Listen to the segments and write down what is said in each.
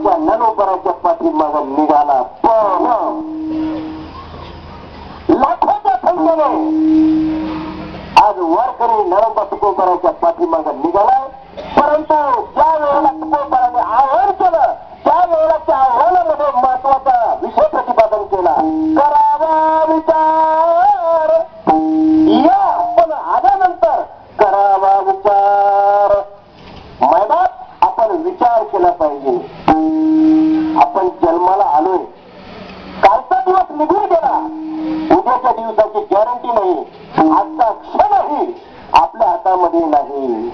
वारकऱ्यांच्या ननोपराच्या पाठीमाग निघाला. पण लाखोच्या संख्येने आज वारकरी नरोबा तुकोबराच्या पाठीमाग निघालाय. परंतु ज्या वेळेला तुकोबराने आव्हान केलं त्या वेळेला त्या आव्हानामध्ये महत्वाचा विषय प्रतिपादन केला. करावा विचार, या पण आल्यानंतर करावा विचार. मैदानात आपण विचार केला पाहिजे. आपण जन्माला आलोय, कालचा दिवस निघून गेला, उद्याच्या दिवसाची गॅरंटी नाही, आजचा क्षणही आपल्या हातामध्ये नाही.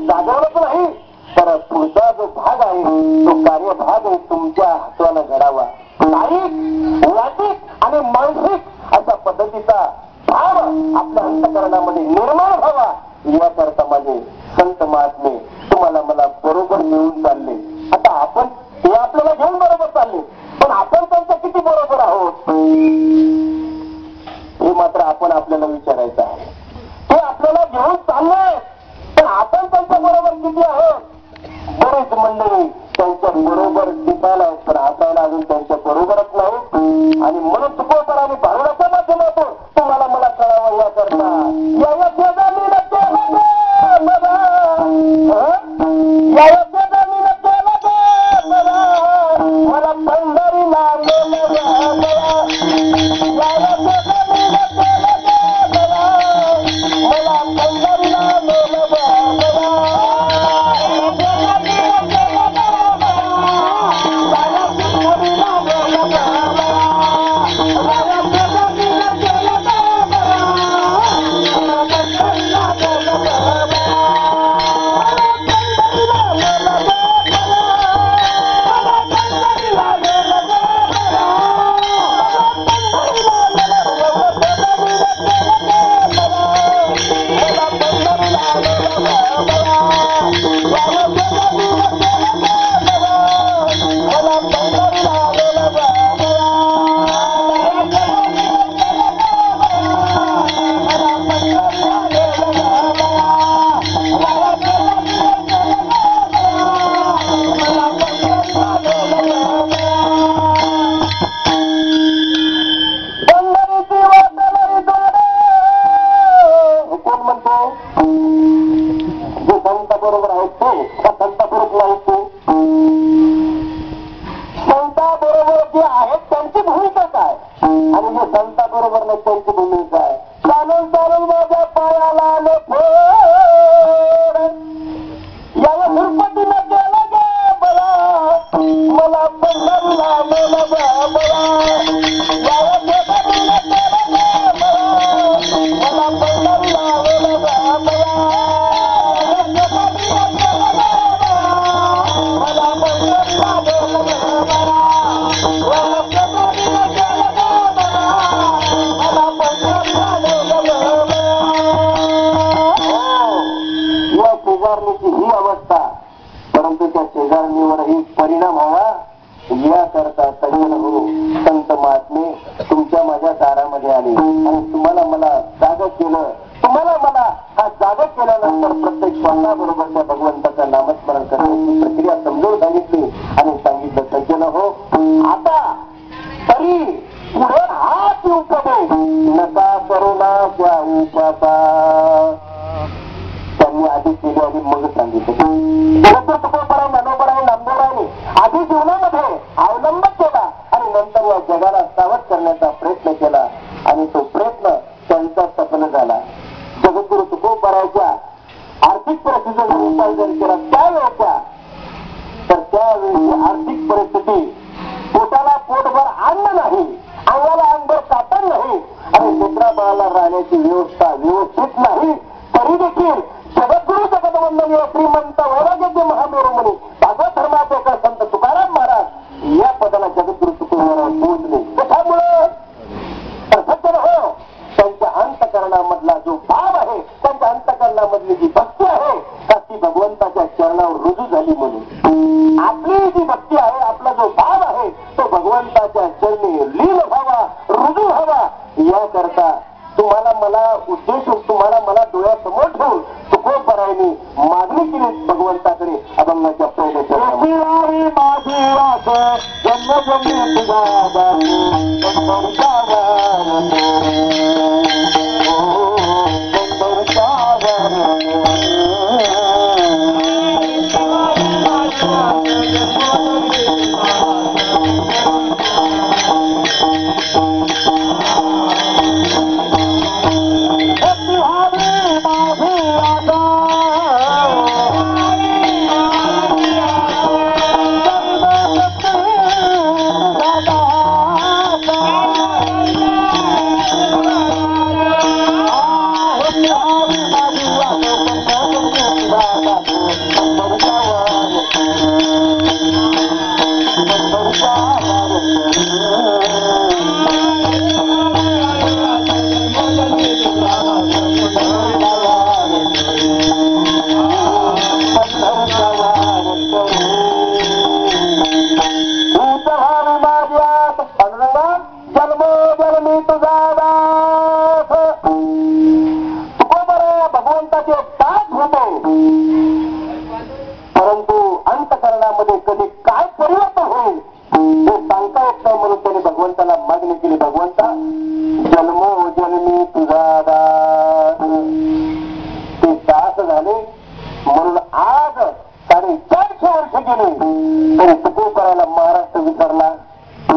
जागवलंच नाही, तर पुढचा जो भाग आहे तो कार्यभाग आहे तुमच्या हाताला घडा करावा. शारीरिक, वाचिक आणि मानसिक अशा पद्धतीचा भाव आपल्या अंतःकरणामध्ये निर्माण व्हावा याकरता माझे संत महात्मे तुम्हाला मला बरोबर घेऊन चालले. आता आपण ते आपल्याला घेऊन बरोबर चालले, पण आपण त्यांच्या किती बरोबर आहोत हे मात्र आपण आपल्याला विचारायचं आहे. ते आपल्याला घेऊन चालले, पण आपण त्यांच्या बरोबर किती आहोत? बरेच मंडळी त्यांच्या बरोबर टिकायला आहेत, पण हातायला अजून त्यांच्या बरोबरच नाही. आणि म्हणून चुकवतात आणि भावनाच्या माध्यमातून तुम्हाला मला कळावं याकरता मला पंढरीला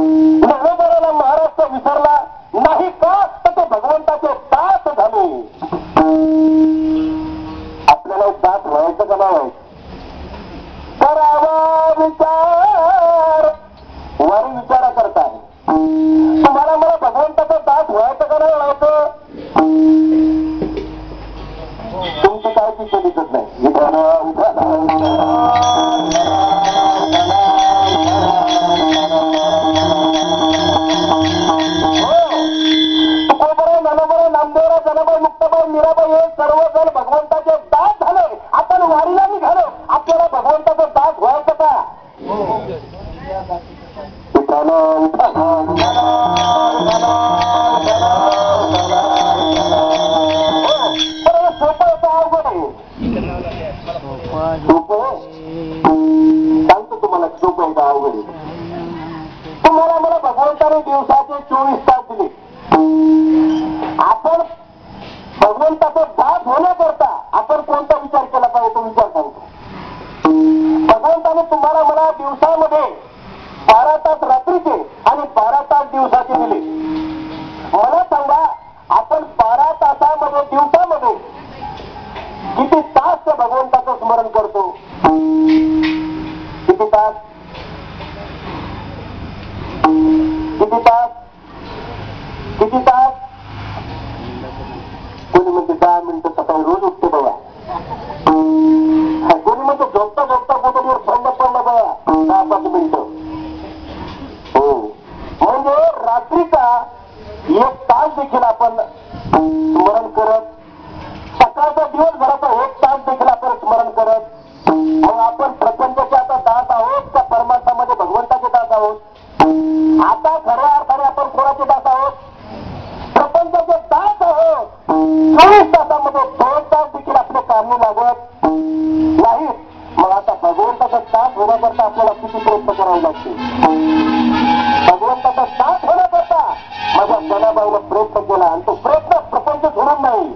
ज्ञानोबाला महाराष्ट्र विसरला नाही का, तर ते भगवंताचे दास झाले. आपल्याला दास व्हायचं का नाही व्हायचं? करावा विचार, वारी विचारा करताय. तुम्हाला मला भगवंताचा दास व्हायचं का नाही व्हायचं? तुमची काय चिंता दिसत नाही. नामदेवराव, जनाबाई, मुक्ताबाई, मीराबाई हे सर्वजण भगवंताचे दास झाले. आपण वारीला निघालो, आपल्याला भगवंताचा दास व्हायचं का? सांगतो तुम्हाला, सोपं आहे का अवघड? तुम्हाला मला भगवंताने दिवसाचे 24 तास दिले. आपण भगवंताचा दास होण्याकरता आपण कोणता विचार केला पाहिजे, तो विचार सांगतो. भगवंताने तुम्हाला मला दिवसामध्ये 12 तास रात्रीचे आणि 12 तास दिवसाचे दिले. मला सांगा, आपण 12 तासामध्ये दिवसामध्ये किती तास त्या भगवंताचं स्मरण करतो? किती तास? किती तास? किती तास? कोणी म्हणते 10 मिनिटं सकाळी रोज उठते बघा. कोणी म्हणते झोपता झोपता पोटावर थंड पडलं बघा 10-5 मिनिटं. हो, म्हणजे रात्रीचा 1 तास देखील आपण स्मरण करत, सकाळचा दिवसभराचा 1 तास देखील आपण स्मरण करत. मग आपण प्रपंचाचे आता दास आहोत का परमार्थामध्ये भगवंताचे दास आहोत? आता खऱ्या अर्थाने आपण कोणाचे दास आहोत? प्रपंचाचे दास आहोत. 24 तासामध्ये 2 तास देखील आपले कामी लागत नाहीत. मग आता भगवंताचा दास होण्याकरता आपल्याला किती प्रयत्न करावे लागतील? भगवंताचा दास होण्याकरता माझ्या जनाबाईला प्रयत्न केला, आणि तो प्रयत्न प्रपंच सोडून नाही.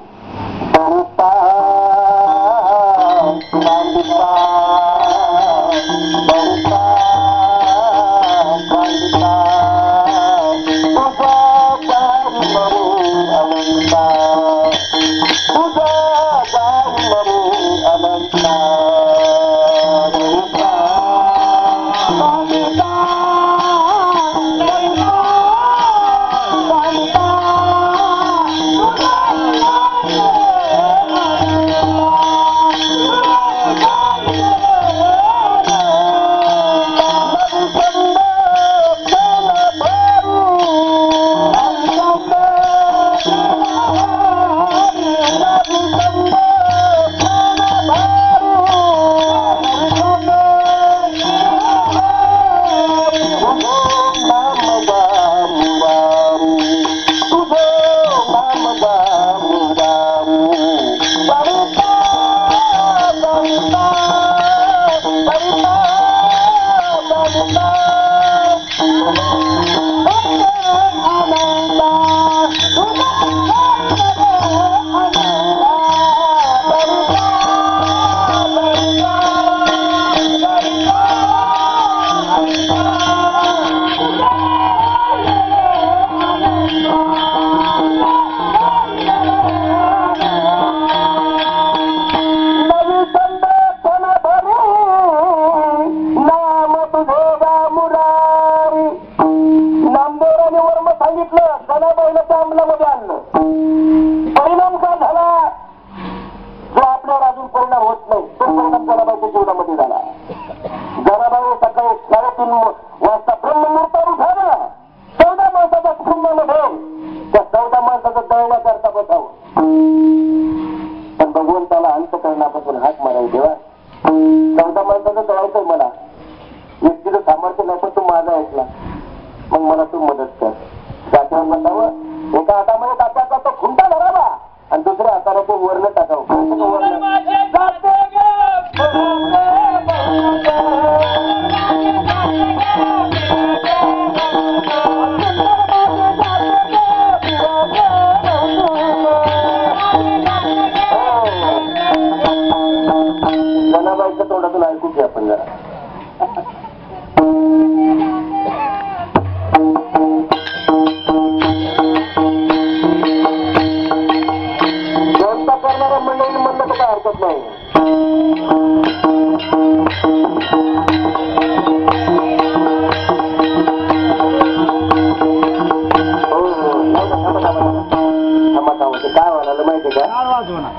वाजवणार.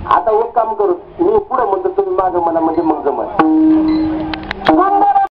आता एक काम करू, मी पुढे म्हणतो तुम्ही मागं म्हणा, म्हणजे